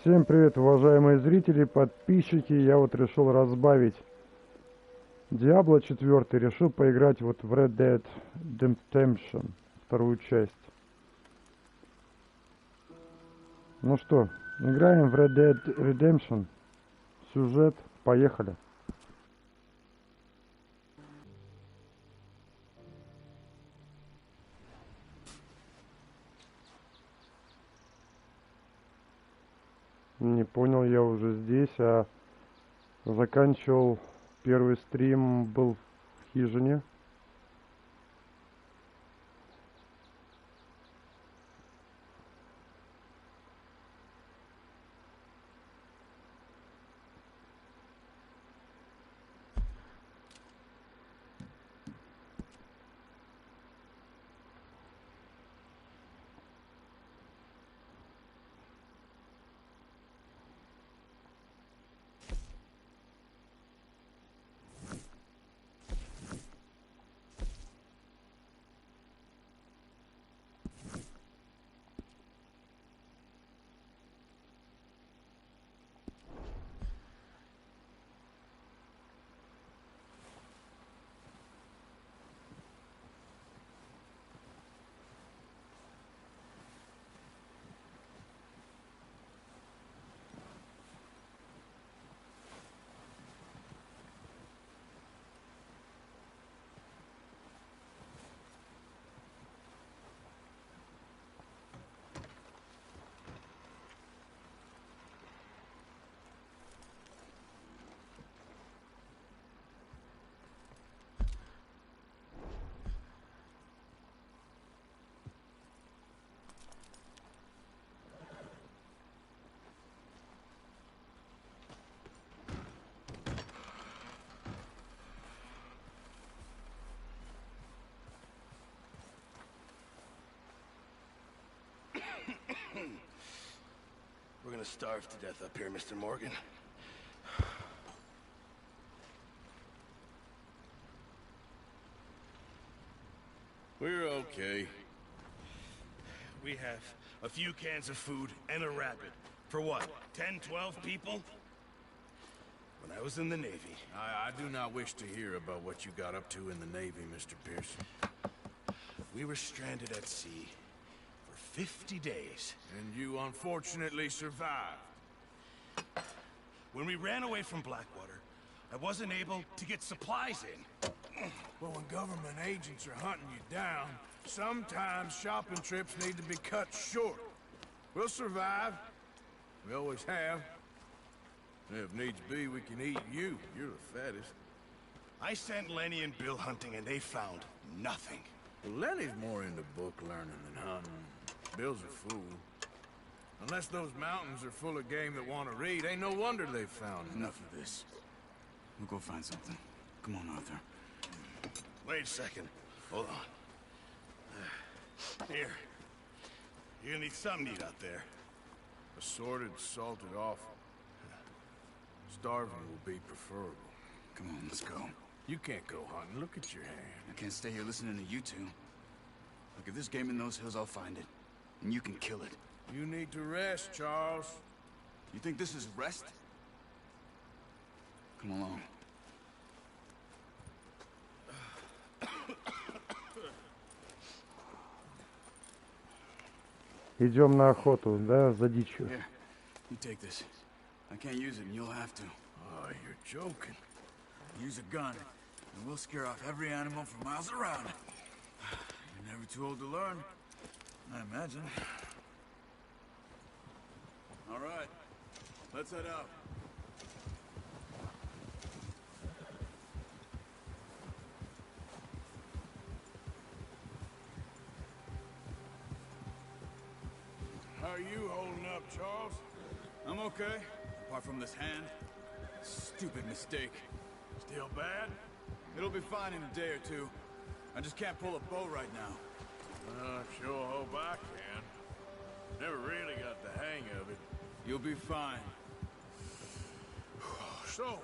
Всем привет, уважаемые зрители, подписчики. Я вот решил разбавить Diablo 4, решил поиграть вот в Red Dead Redemption, вторую часть. Ну что, играем в Red Dead Redemption. Сюжет, поехали. Не понял, я уже здесь, а заканчивал первый стрим, был в хижине. We're gonna starve to death up here, Mr. Morgan. We're okay. We have a few cans of food and a rabbit. For what, 10, 12 people? When I was in the Navy... I do not wish to hear about what you got up to in the Navy, Mr. Pearson. We were stranded at sea for 50 days. And you unfortunately survived. When we ran away from Blackwater, I wasn't able to get supplies in. Well, when government agents are hunting you down, sometimes shopping trips need to be cut short. We'll survive. We always have. And if needs be, we can eat you. You're the fattest. I sent Lenny and Bill hunting, and they found nothing. Well, Lenny's more into book learning than hunting. Bill's a fool. Unless those mountains are full of game that want to read, ain't no wonder they found Enough of this. We'll go find something. Come on, Arthur. Wait a second. Hold on. Here. You're gonna need something to eat out there. Assorted, salted offal. Starving will be preferable. Come on, let's go. You can't go hunting. Look at your hand. I can't stay here listening to you two. Look, if there's game in those hills, I'll find it. And you can kill it. You need to rest, Charles. You think this is rest? Come along. Идем на охоту, да, за дичью. Here, you take this. I can't use it, and you'll have to. Oh, you're joking. Use a gun, and we'll scare off every animal for miles around. You're never too old to learn, I imagine. All right, let's head out. How are you holding up, Charles? I'm okay, apart from this hand. Stupid mistake. Still bad? It'll be fine in a day or two. I just can't pull a bow right now. I sure hope I can. Never really got the hang of it. You'll be fine. So,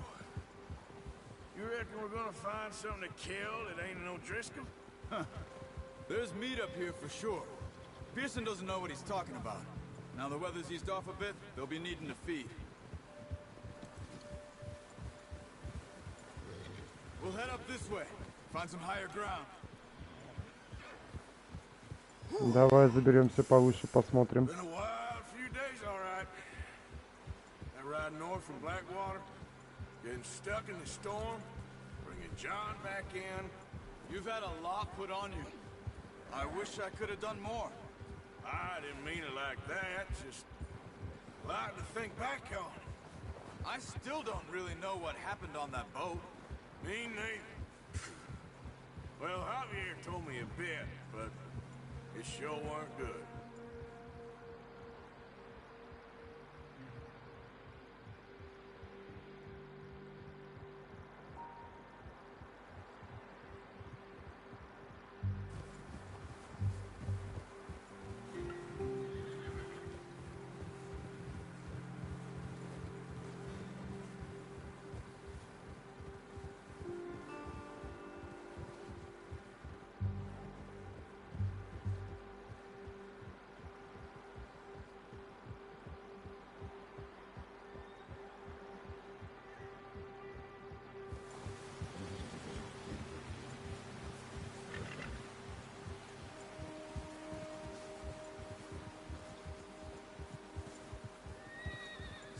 you reckon we're gonna find something to kill that ain't no Driscoll? Huh. There's meat up here for sure. Pearson doesn't know what he's talking about. Now the weather's eased off a bit, they'll be needing to feed. We'll head up this way. Find some higher ground. Давай заберемся повыше, посмотрим. Been a wild few days, all right. That ride north from Blackwater, getting stuck in the storm, bringing John back in. You've had a lot put on you. I wish I could have done more. I didn't mean it like that, just a lot to think back on. I still don't really know what happened on that boat. Me neither. Well, Javier told me a bit, but it sure weren't good.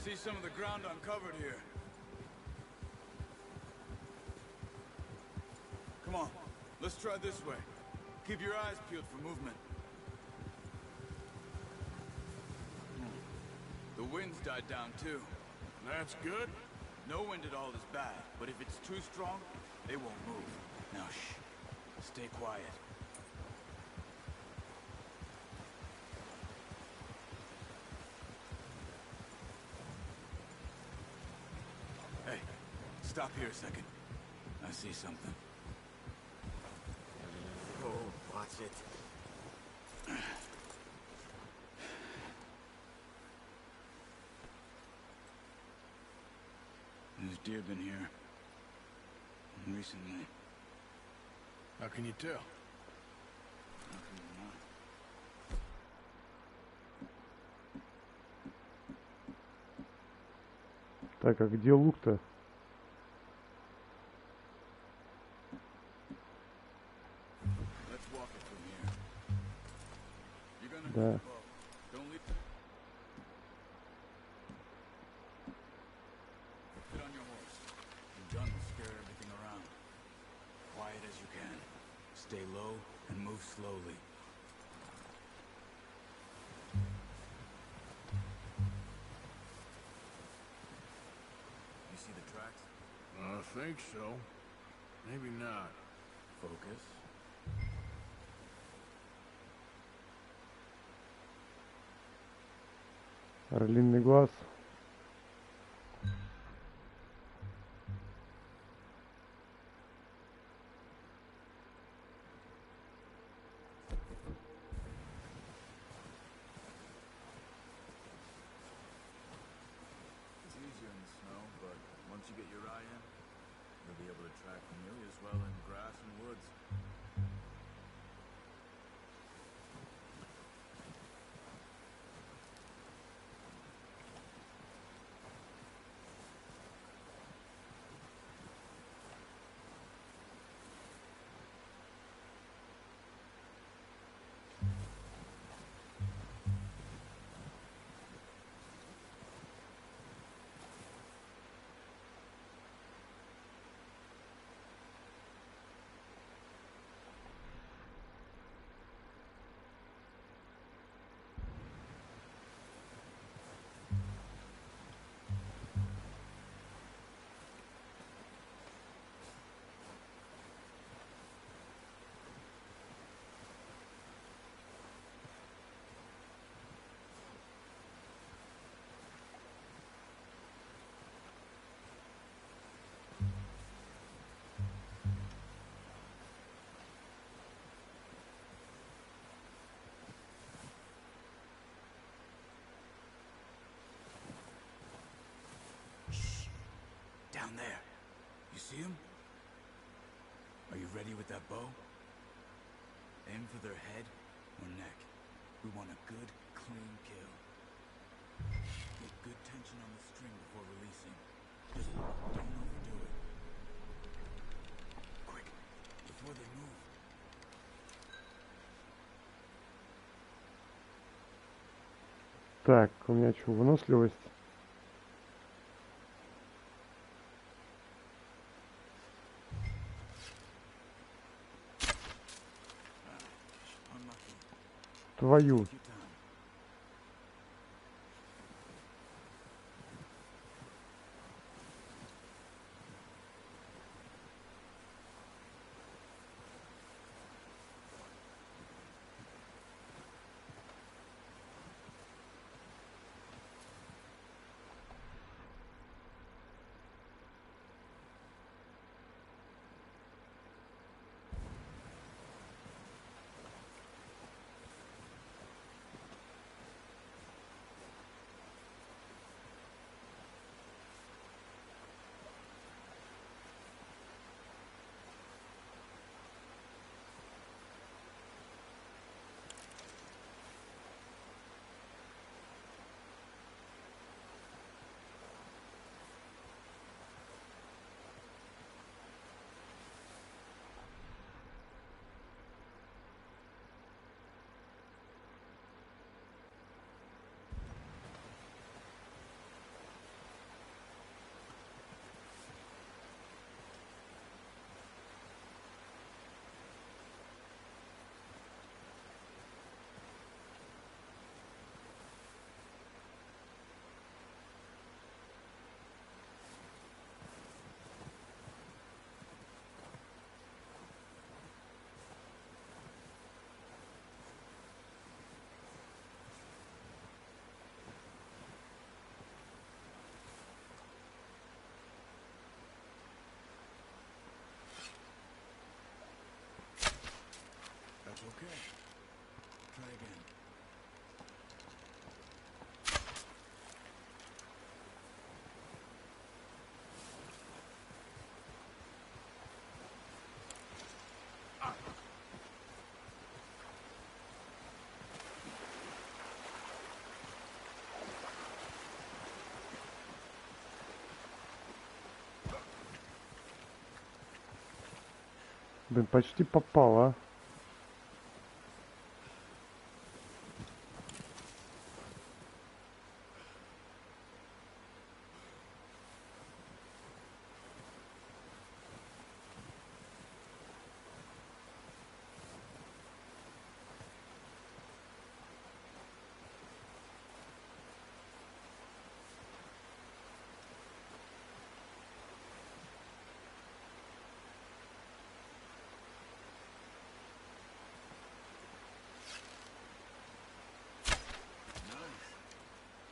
See some of the ground uncovered here. Come on, let's try this way. Keep your eyes peeled for movement. The wind's died down too. That's good. No wind at all is bad, but if it's too strong, they won't move. Now shh, stay quiet. Hey, stop here a second. I see something. Oh, watch it. There's deer been here recently. How can you tell? Так, а где лук-то? Let's walk it from here. You're gonna Да. don't leave. Get on your horse. Your gun will scare everything around. Quiet as you can. Stay low and move slowly. You see the tracks? I think so. Maybe not. Focus. Орлиный глаз. It's easier in the snow, but once you get your eye in, you'll be able to track nearly as well in grass and woods. Down there. You see him? Are you ready with that bow? Aim for their head or neck. We want a good, clean kill. Так, у меня что, выносливость? Твою. Okay. Try again. Блин, почти попал, а.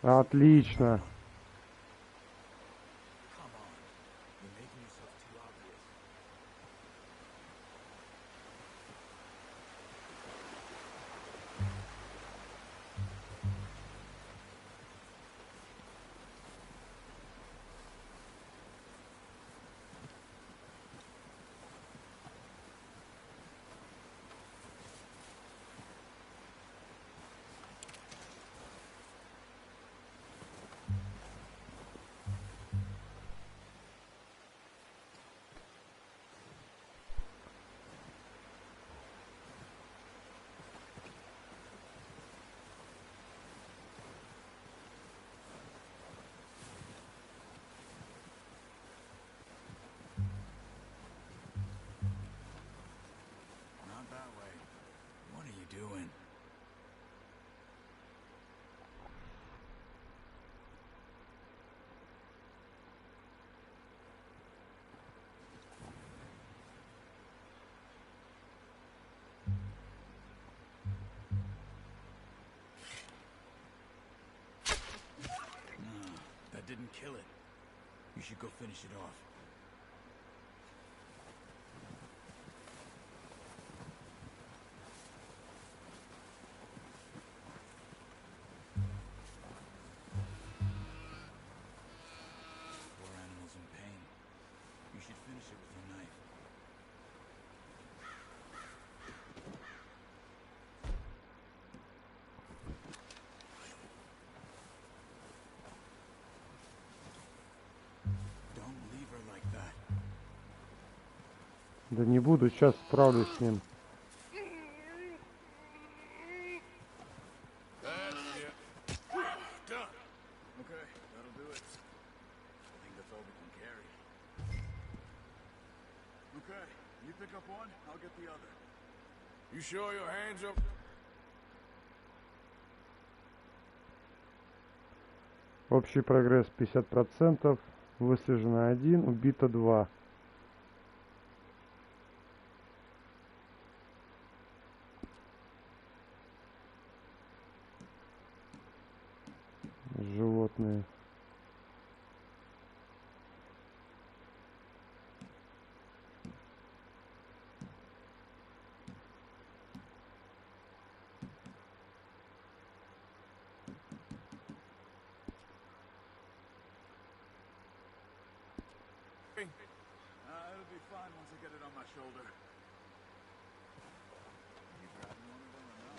Отлично. Come on. You're making yourself too obvious. Not that way. What are you doing? No, that didn't kill it. You should go finish it off. Poor animal's in pain. You should finish it with your knife. Don't leave her like that. Да не буду, сейчас справлюсь с ним. That's it. one, I'll get the other. You sure your hands up? Общий прогресс 50%, выслежено 1, убито 2. Животные. It'll be fine once I get it on my shoulder. You grabbing one of them or not?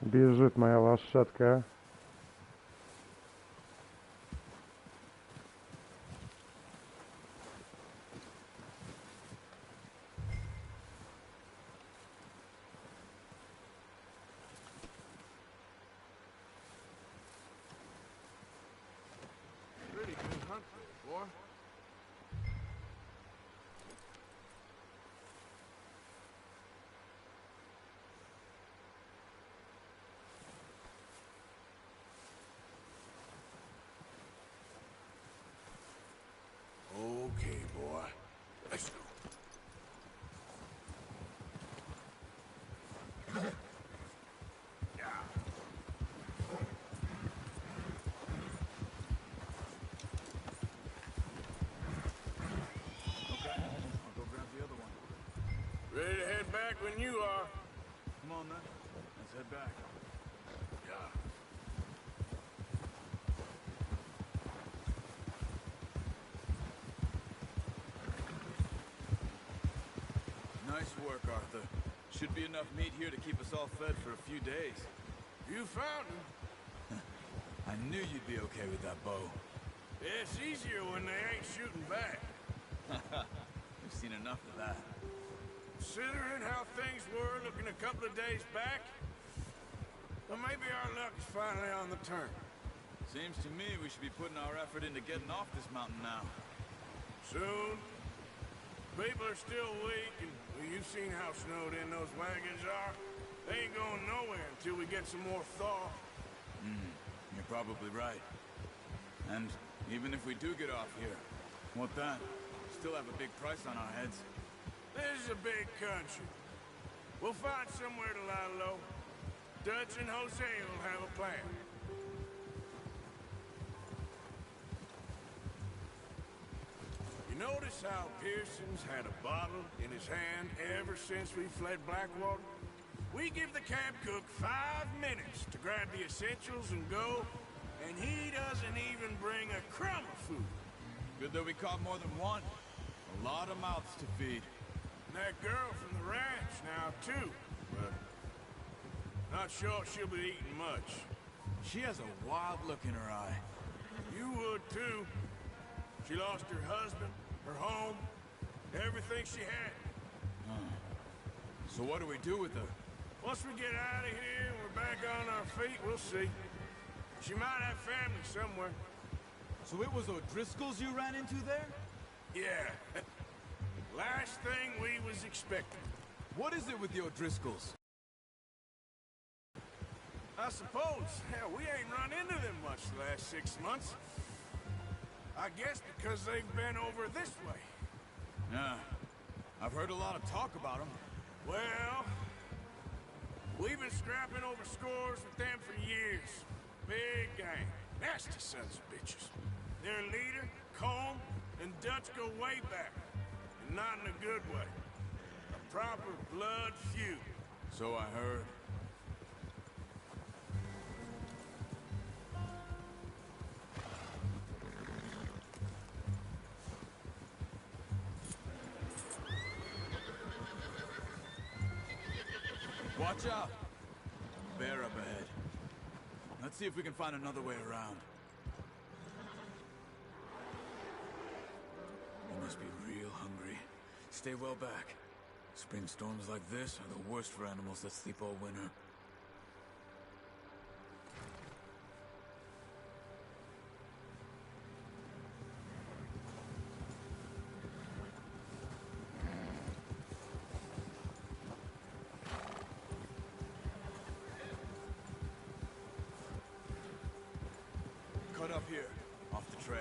Бежит моя лошадка. Pretty good hunt, boy. Okay, boy. Let's go. Okay, I'll go grab the other one. Ready to head back when you are. Come on then, let's head back. Yeah. Nice work, Arthur. Should be enough meat here to keep us all fed for a few days. You found him. I knew you'd be okay with that bow. Yeah, it's easier when they ain't shooting back. We've seen enough of that. Considering how things were looking a couple of days back, well, maybe our luck's finally on the turn. Seems to me we should be putting our effort into getting off this mountain now. Soon. People are still weak, and well, you've seen how snowed in those wagons are. They ain't going nowhere until we get some more thaw. You're probably right. And even if we do get off here, what then? Still have a big price on our heads. This is a big country. We'll find somewhere to lie low. Dutch and Jose will have a plan. You notice how Pearson's had a bottle in his hand ever since we fled Blackwater? We give the camp cook 5 minutes to grab the essentials and go, and he doesn't even bring a crumb of food. Good that we caught more than one. A lot of mouths to feed. And that girl from the ranch now, too. But not sure she'll be eating much. She has a wild look in her eye. You would, too. She lost her husband, her home, everything she had. So what do we do with her? Once we get out of here and we're back on our feet, we'll see. She might have family somewhere. So it was O'Driscoll's you ran into there? Yeah. Last thing we was expecting. What is it with the O'Driscolls? I suppose. Hell, we ain't run into them much the last 6 months. I guess because they've been over this way. Yeah. I've heard a lot of talk about them. Well, we've been scrapping over scores with them for years. Big gang. Nasty sons of bitches. Their leader, Combe, and Dutch go way back. And not in a good way. A proper blood feud. So I heard. Watch out! Bear up ahead. Let's see if we can find another way around. must be real hungry. Stay well back. Spring storms like this are the worst for animals that sleep all winter. Cut up here, off the trail.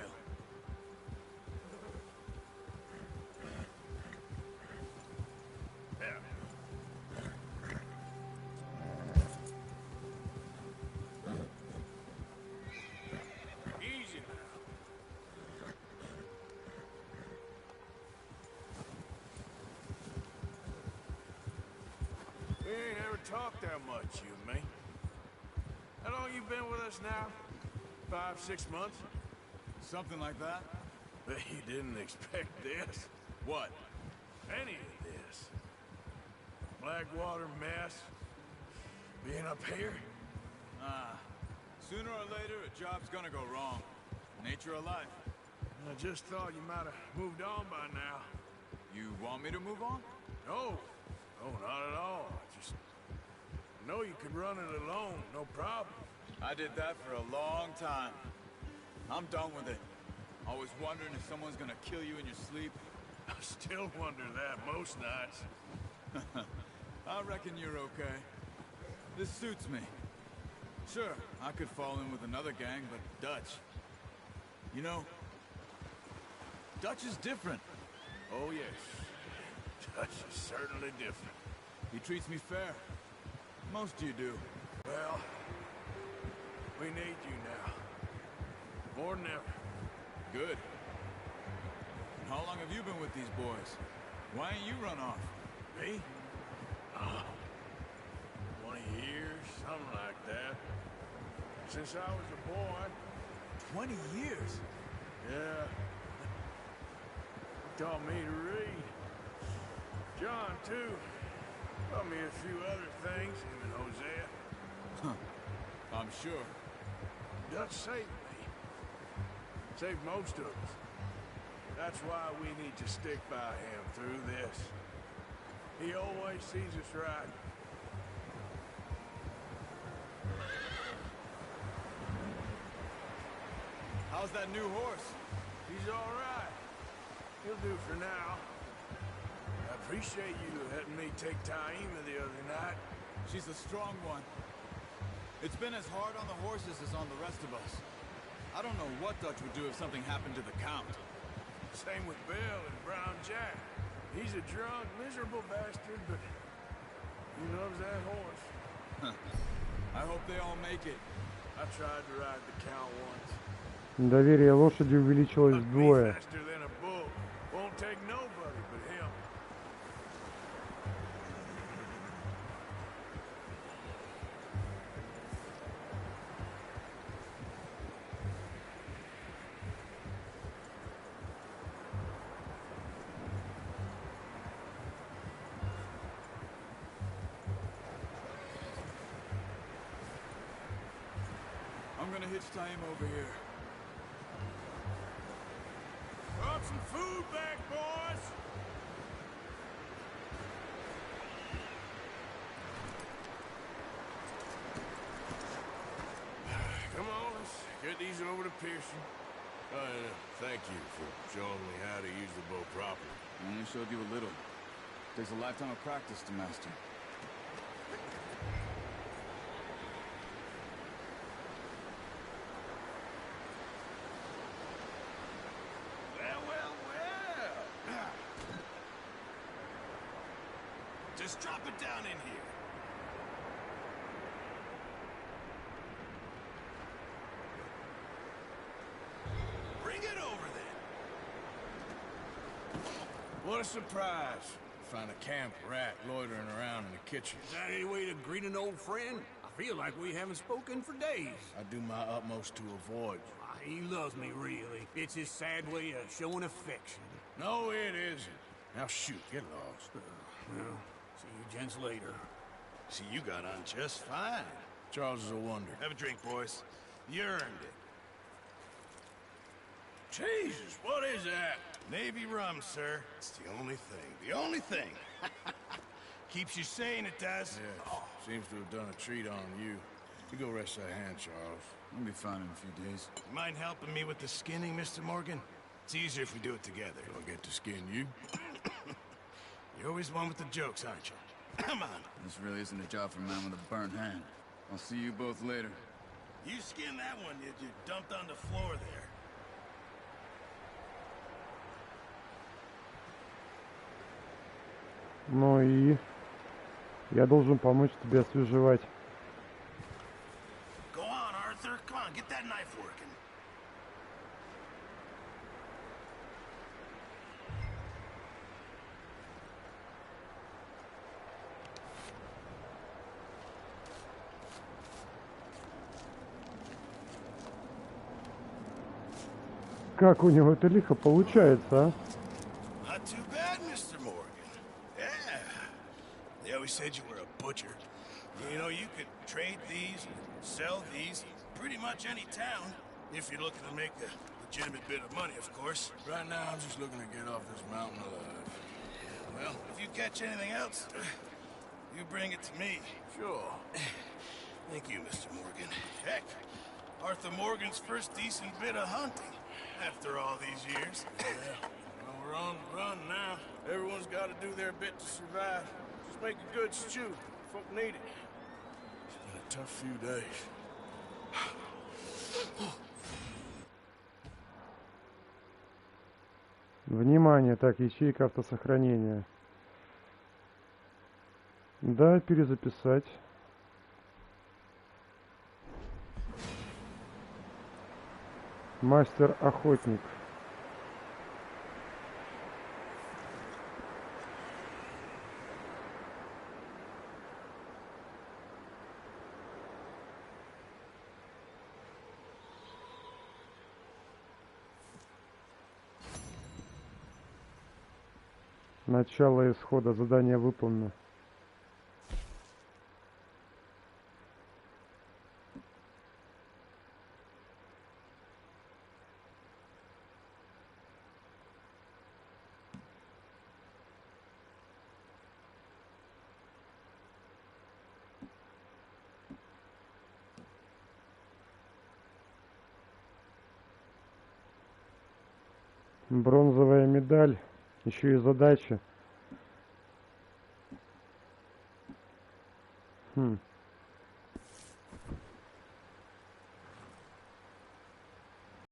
Easy now. We ain't ever talked that much, you and me. How long you been with us now? 5, 6 months? Something like that? Bet you didn't expect this. What? Any of this. Blackwater mess. Being up here? Sooner or later, a job's gonna go wrong. Nature of life. I just thought you might have moved on by now. You want me to move on? No. No, not at all. Just know you could run it alone, no problem. I did that for a long time. I'm done with it. Always wondering if someone's gonna kill you in your sleep. I still wonder that most nights. I reckon you're okay. This suits me. Sure, I could fall in with another gang, but Dutch... You know, Dutch is different. Oh, yes. Dutch is certainly different. He treats me fair. Most of you do. Well, we need you now. More than ever. Good. And how long have you been with these boys? Why ain't you run off? Me? 20 years, something like that. Since I was a boy. 20 years? Yeah. He taught me to read. John, too. Taught me a few other things, him and Hosea. I'm sure. Dutch saved me. Saved most of us. That's why we need to stick by him through this. He always sees us right. How's that new horse? He's all right. He'll do for now. I appreciate you letting me take Taima the other night. She's a strong one. It's been as hard on the horses as on the rest of us. I don't know what Dutch would do if something happened to the Count. Same with Bill and Brown Jack. He's a drunk, miserable bastard, but he loves that horse. I hope they all make it. I tried to ride the Count once. Доверие лошади увеличилось Buck me вдвое. faster than a bull. Won't take nobody but him. I'm gonna hitch time over here. Brought some food back, boys! Come on, let's get these over to Pearson. Thank you for showing me how to use the bow properly. I only showed you a little. Takes a lifetime of practice to master. Well. Just drop it down in here. Bring it over then. What a surprise. Find a camp rat loitering around in the kitchen. Is that any way to greet an old friend? I feel like we haven't spoken for days. I do my utmost to avoid you. He loves me, really. It's his sad way of showing affection. No, it isn't. Now shoot, get lost. Well, see you gents later. See, you got on just fine. Charles is a wonder. Have a drink, boys. You earned it. Jesus, what is that? Navy rum, sir. It's the only thing. The only thing. Keeps you sane, it does. Yeah, seems to have done a treat on you. You go rest that hand, Charles. I'll be fine in a few days. You mind helping me with the skinning, Mr. Morgan? It's easier if we do it together. Do I get to skin you? You're always one with the jokes, aren't you? Come on. This really isn't a job for a man with a burnt hand. I'll see you both later. You skinned that one you dumped on the floor there. Ну и я должен помочь тебе освежевать. Go on, Arthur. Come on, get that knife working. Как у него это лихо получается, а? Not too bad, Mr. Morgan. Yeah. They always said you were a butcher. You know, you could trade these, sell these, pretty much any town, if you're looking to make a legitimate bit of money, of course. Right now, I'm just looking to get off this mountain alive. Well, if you catch anything else, you bring it to me. Sure. Thank you, Mr. Morgan. Heck, Arthur Morgan's first decent bit of hunting after all these years. Yeah. Well, we're on the run now. Everyone's got to do their bit to survive. Just make a good stew. Folk need it. It's been a tough few days. Внимание, так, ячейка автосохранения. Да, перезаписать. Мастер-охотник. Начало исхода. Задание выполнено. Бронзовая медаль. Еще и задача.